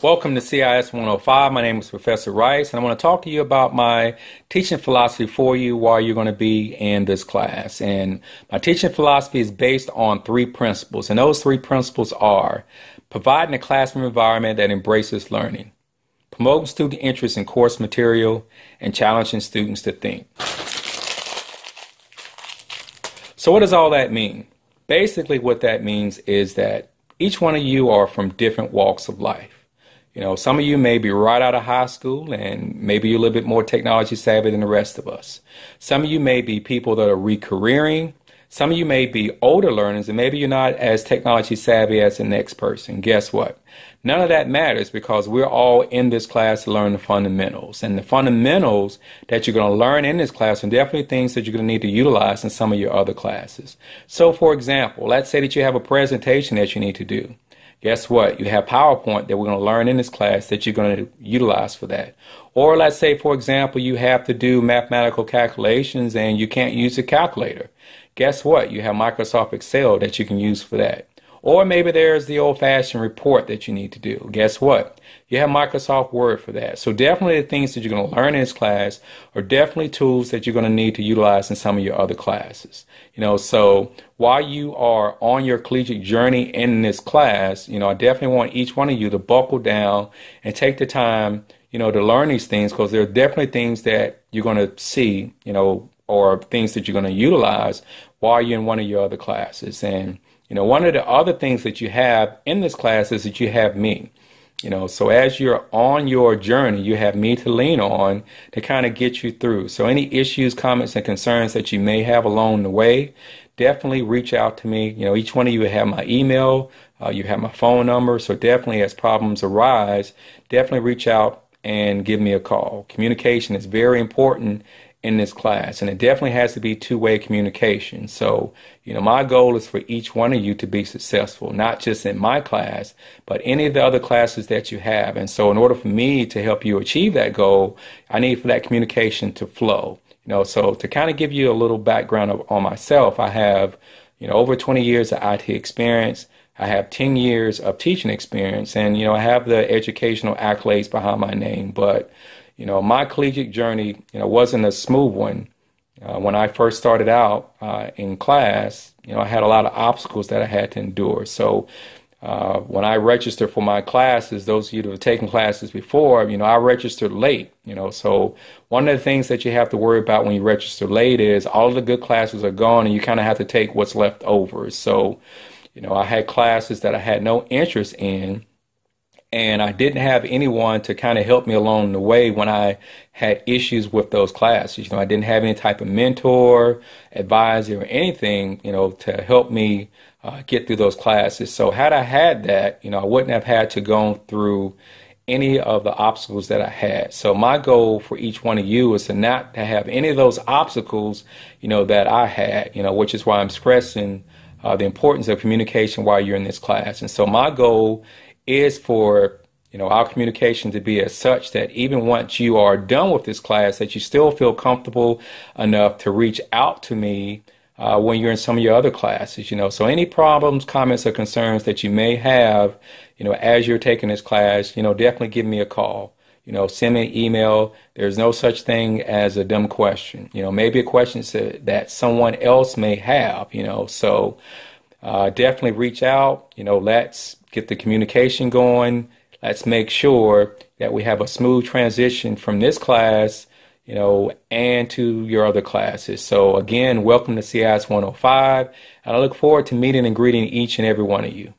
Welcome to CIS 105. My name is Professor Rice, and I want to talk to you about my teaching philosophy for you while you're going to be in this class. And my teaching philosophy is based on three principles, and those three principles are providing a classroom environment that embraces learning, promoting student interest in course material, and challenging students to think. So what does all that mean? Basically, what that means is that each one of you are from different walks of life. You know, some of you may be right out of high school and maybe you're a little bit more technology savvy than the rest of us. Some of you may be people that are re-careering. Some of you may be older learners and maybe you're not as technology savvy as the next person. Guess what? None of that matters because we're all in this class to learn the fundamentals. And the fundamentals that you're going to learn in this class are definitely things that you're going to need to utilize in some of your other classes. So, for example, let's say that you have a presentation that you need to do. Guess what? You have PowerPoint that we're going to learn in this class that you're going to utilize for that. Or let's say, for example, you have to do mathematical calculations and you can't use a calculator. Guess what? You have Microsoft Excel that you can use for that. Or maybe there's the old-fashioned report that you need to do. Guess what? You have Microsoft Word for that. So definitely the things that you're going to learn in this class are definitely tools that you're going to need to utilize in some of your other classes. You know, so while you are on your collegiate journey in this class, you know, I definitely want each one of you to buckle down and take the time, you know, to learn these things because there are definitely things that you're going to see, you know, or things that you're going to utilize while you're in one of your other classes. And you know, one of the other things that you have in this class is that you have me. You know, so as you're on your journey, you have me to lean on to kind of get you through. So any issues, comments, and concerns that you may have along the way, definitely reach out to me. You know, each one of you have my email, you have my phone number. So definitely as problems arise, definitely reach out and give me a call. Communication is very important in this class, and it definitely has to be two-way communication. So, you know, my goal is for each one of you to be successful, not just in my class, but any of the other classes that you have. And so in order for me to help you achieve that goal, I need for that communication to flow. You know, so to kind of give you a little background on myself, I have, you know, over 20 years of IT experience. I have 10 years of teaching experience, and, you know, I have the educational accolades behind my name, but you know, my collegiate journey, you know, wasn't a smooth one. When I first started out in class, you know, I had a lot of obstacles that I had to endure. So when I registered for my classes, those of you that have taken classes before, you know, I registered late. You know, so one of the things that you have to worry about when you register late is all of the good classes are gone and you kind of have to take what's left over. So, you know, I had classes that I had no interest in. And I didn't have anyone to kind of help me along the way when I had issues with those classes. You know, I didn't have any type of mentor, advisor, or anything, you know, to help me get through those classes. So had I had that, you know, I wouldn't have had to go through any of the obstacles that I had. So my goal for each one of you is to not to have any of those obstacles, you know, that I had, you know, which is why I'm stressing the importance of communication while you're in this class. And so my goal is for, you know, our communication to be as such that even once you are done with this class, that you still feel comfortable enough to reach out to me when you're in some of your other classes, you know. So any problems, comments, or concerns that you may have, you know, as you're taking this class, you know, definitely give me a call. You know, send me an email. There's no such thing as a dumb question. You know, maybe a question that someone else may have, you know. So definitely reach out. You know, let's get the communication going. Let's make sure that we have a smooth transition from this class, you know, and to your other classes. So again, welcome to CIS 105, and I look forward to meeting and greeting each and every one of you.